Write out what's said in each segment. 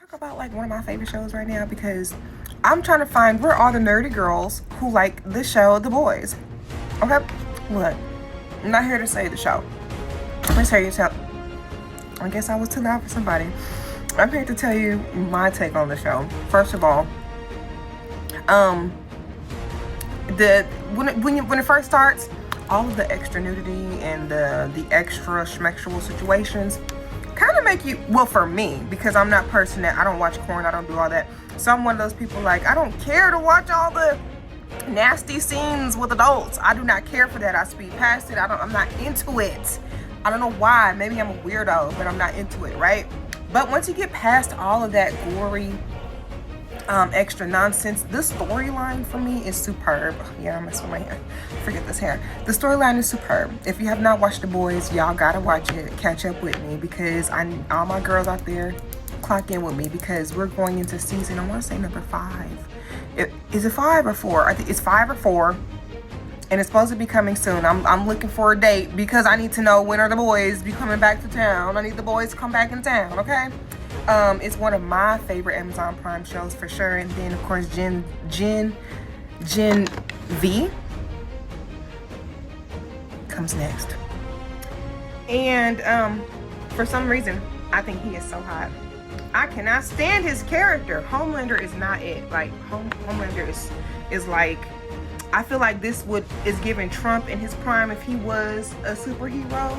talk about like one of my favorite shows right now because I'm trying to find where are the nerdy girls who like the show The Boys. Okay, look, I'm not here to say the show. I'm here to tell you. I guess I was too loud for somebody. I'm here to tell you my take on the show. First of all, when it first starts, all of the extra nudity and the extra schmexual situations kind of make you, well, for me, because I'm not a person that I don't watch porn, I don't do all that. So I'm one of those people like, I don't care to watch all the nasty scenes with adults. I do not care for that. I speed past it. I'm not into it. I don't know why. Maybe I'm a weirdo, but I'm not into it, right? But once you get past all of that gory extra nonsense, the storyline for me is superb. Yeah, I'm messing with my hair. Forget this hair. The storyline is superb. If you have not watched The Boys, y'all gotta watch it. Catch up with me, because I need all my girls out there clock in with me, because we're going into season, I want to say number 5. Is it 5 or 4? I think it's 5 or 4, and it's supposed to be coming soon. I'm looking for a date because I need to know when are the boys be coming back to town. I need the boys to come back in town, okay? It's one of my favorite Amazon Prime shows for sure. And then of course Gen V comes next. And for some reason I think he is so hot. I cannot stand his character. Homelander is not it. Like Homelander is like, I feel like this is giving Trump in his prime if he was a superhero.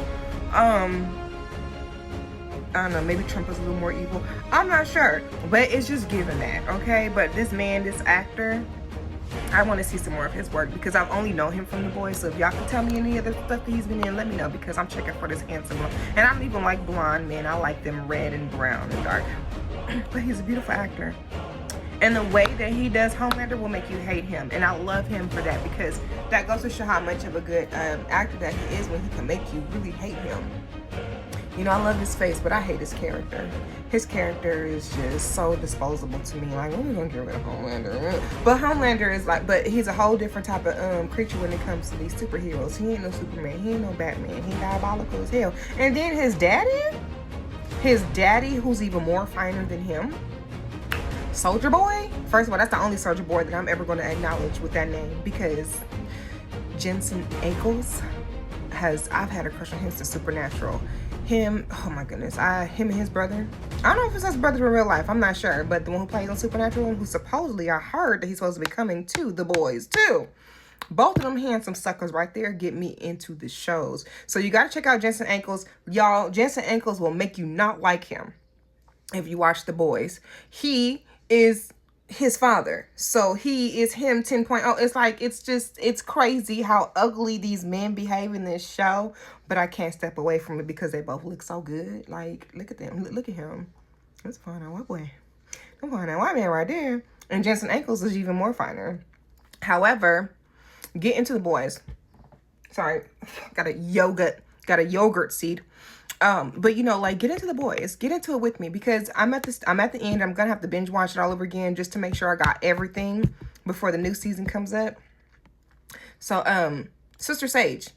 I don't know, maybe Trump was a little more evil. I'm not sure, but it's just giving that, okay? But this man, this actor, I want to see some more of his work because I've only known him from The Boys. So if y'all can tell me any other stuff that he's been in, let me know, because I'm checking for this handsome one. And I don't even like blonde men. I like them red and brown and dark. But he's a beautiful actor. And the way that he does Homelander will make you hate him. And I love him for that, because that goes to show how much of a good actor that he is when he can make you really hate him. You know, I love his face, but I hate his character. His character is just so disposable to me. Like, when are we gonna get rid of Homelander? But Homelander is like, but he's a whole different type of creature when it comes to these superheroes. He ain't no Superman. He ain't no Batman. He diabolical as hell. And then his daddy, who's even more finer than him, Soldier Boy. First of all, that's the only Soldier Boy that I'm ever going to acknowledge with that name, because Jensen Ackles I've had a crush on him since Supernatural. Him, oh my goodness, him and his brother. I don't know if it's his brother in real life, I'm not sure, but the one who plays on Supernatural, and who supposedly, I heard that he's supposed to be coming to The Boys too. Both of them handsome suckers right there get me into the shows. So you got to check out Jensen Ackles. Y'all, Jensen Ackles will make you not like him if you watch The Boys. He is his father, so he is him 10.0. It's like, it's crazy how ugly these men behave in this show, but I can't step away from it because they both look so good. Like, look at them, look at him. That's fine. White boy, I'm fine. That white man right there. And Jensen Ackles is even more finer. However, get into The Boys. Sorry, got a yogurt seed. But you know, like, get into The Boys, get into it with me, because I'm at the end. I'm gonna have to binge watch it all over again just to make sure I got everything before the new season comes up. So, Sister Sage,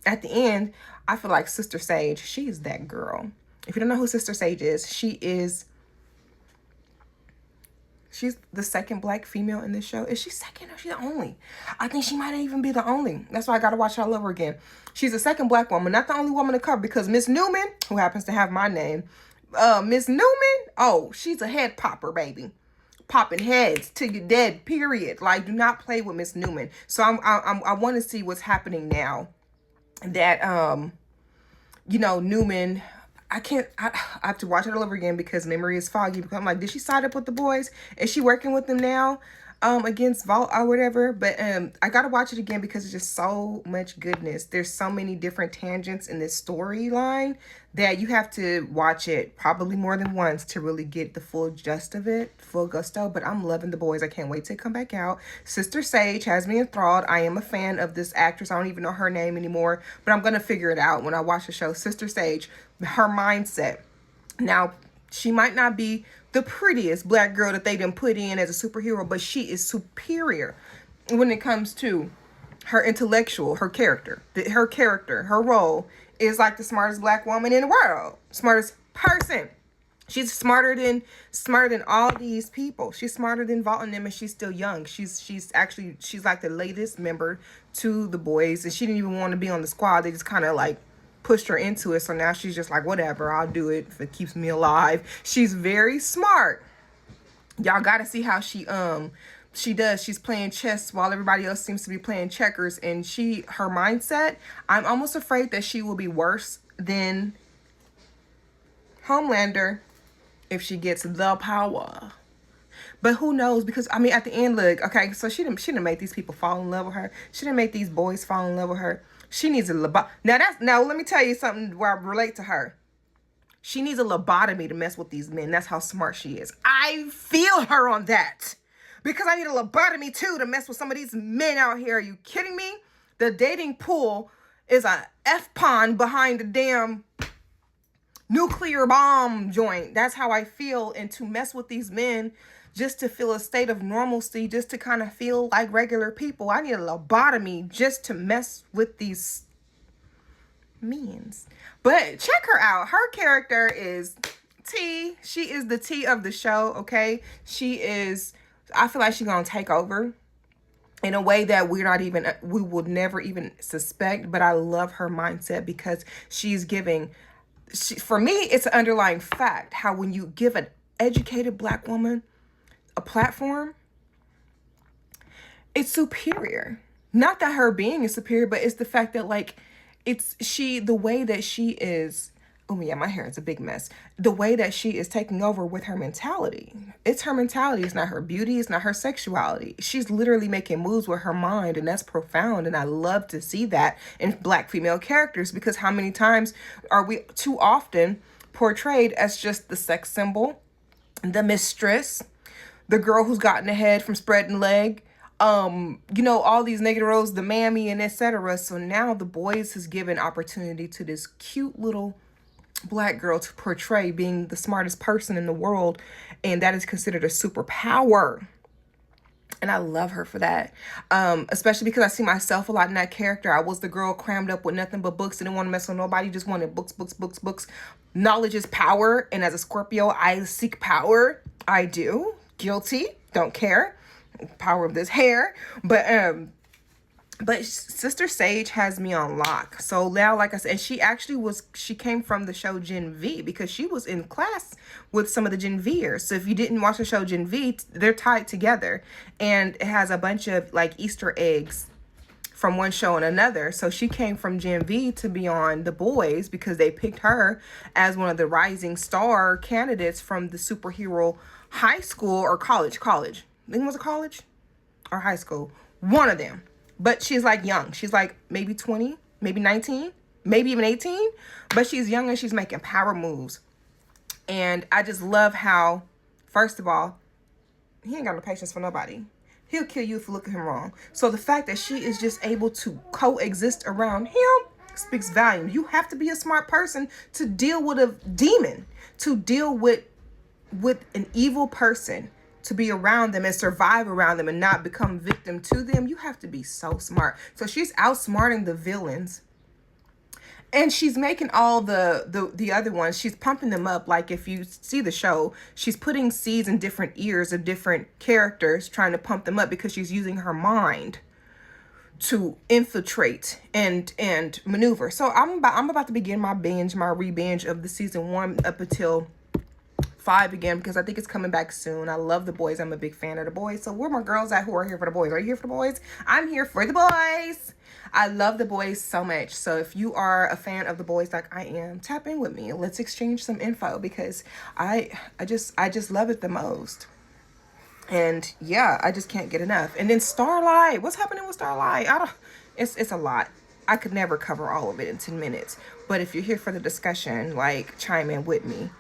at the end, I feel like Sister Sage, she is that girl. If you don't know who Sister Sage is, she's the second black female in this show. Is she second or is she the only? I think she might even be the only. That's why I gotta watch it all over again. She's the second black woman, not the only woman to cover, because Miss Newman, who happens to have my name, Miss Newman, oh, she's a head popper, baby. Popping heads till you're dead, period. Like, do not play with Miss Newman. So I want to see what's happening now that, you know, Newman, I have to watch it all over again because memory is foggy. Because I'm like, did she side up with the boys? Is she working with them now against Vault or whatever? But I got to watch it again because it's just so much goodness. There's so many different tangents in this storyline that you have to watch it probably more than once to really get the full gist of it, full gusto. But I'm loving The Boys. I can't wait to come back out. Sister Sage has me enthralled. I am a fan of this actress. I don't even know her name anymore, but I'm going to figure it out when I watch the show. Sister Sage, her mindset. Now, she might not be the prettiest black girl that they done put in as a superhero, but she is superior when it comes to her intellectual, her character. Her role is like the smartest black woman in the world. Smartest person. She's smarter than all these people. She's smarter than Vaught and them, and she's still young. She's like the latest member to the boys, and she didn't even want to be on the squad. They just kind of like pushed her into it. So now she's just like, whatever, I'll do it if it keeps me alive. She's very smart. Y'all got to see how she does. She's playing chess while everybody else seems to be playing checkers, and her mindset, I'm almost afraid that she will be worse than Homelander if she gets the power. But who knows? Because I mean, at the end, look, okay, so she didn't make these people fall in love with her. She didn't make these boys fall in love with her. She needs a now let me tell you something where I relate to her. She needs a lobotomy to mess with these men. That's how smart she is. I feel her on that. Because I need a lobotomy too to mess with some of these men out here. Are you kidding me? The dating pool is a F-pond behind the damn nuclear bomb joint. That's how I feel. And to mess with these men just to feel a state of normalcy, just to kind of feel like regular people, I need a lobotomy just to mess with these men. But check her out. Her character is T. She is the T of the show, okay? I feel like she's gonna take over in a way that we would never even suspect. But I love her mindset because she's giving, for me, it's an underlying fact how when you give an educated Black woman a platform, it's superior. Not that her being is superior, but it's the fact that like the way that she is, oh yeah, my hair is a big mess. The way that she is taking over with her mentality. It's her mentality. It's not her beauty. It's not her sexuality. She's literally making moves with her mind, and that's profound. And I love to see that in Black female characters, because how many times are we too often portrayed as just the sex symbol, the mistress, the girl who's gotten ahead from spreading leg, all these negative roles, the mammy and etc. So now the boys has given opportunity to this cute little Black girl to portray being the smartest person in the world, and that is considered a superpower. And I love her for that, especially because I see myself a lot in that character. I was the girl crammed up with nothing but books, didn't want to mess with nobody, just wanted books, books, books, books. Knowledge is power, and as a Scorpio, I seek power. I do. Guilty, don't care. Power of this hair, but Sister Sage has me on lock. So now, like I said, and she came from the show Gen V, because she was in class with some of the Gen Vers. So if you didn't watch the show Gen V, they're tied together, and it has a bunch of like Easter eggs from one show and another. So she came from Gen V to be on The Boys because they picked her as one of the rising star candidates from the superhero high school or college. I think it was a college or high school. One of them. But she's like young. She's like maybe 20, maybe 19, maybe even 18. But she's young and she's making power moves. And I just love how, first of all, he ain't got no patience for nobody. He'll kill you if you look at him wrong. So the fact that she is just able to coexist around him speaks volumes. You have to be a smart person to deal with a demon, to deal with an evil person, to be around them and survive around them and not become victim to them. You have to be so smart. So she's outsmarting the villains, and she's making all the other ones, she's pumping them up. Like if you see the show, she's putting seeds in different ears of different characters, trying to pump them up because she's using her mind to infiltrate and maneuver. So I'm about to begin my re-binge of the season 1 up until 5 again, because I think it's coming back soon. I love The Boys. I'm a big fan of The Boys. So where are my girls at who are here for The Boys? Are you here for The Boys? I'm here for The Boys. I love The Boys so much. So if you are a fan of The Boys like I am, tap in with me. Let's exchange some info, because I just love it the most. And yeah, I just can't get enough. And then Starlight. What's happening with Starlight? It's a lot. I could never cover all of it in 10 minutes. But if you're here for the discussion, like, chime in with me.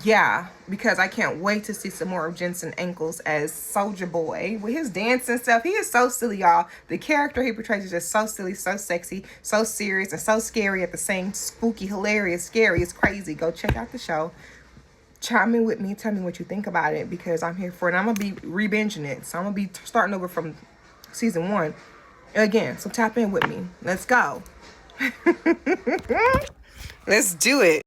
Yeah, because I can't wait to see some more of Jensen Ackles as Soldier Boy with his dance and stuff. He is so silly, y'all. The character he portrays is just so silly, so sexy, so serious, and so scary at the same. Spooky, hilarious, scary. It's crazy. Go check out the show. Chime in with me. Tell me what you think about it, because I'm here for it. And I'm going to be re-binging it. So I'm going to be starting over from season 1 again. So tap in with me. Let's go. Let's do it.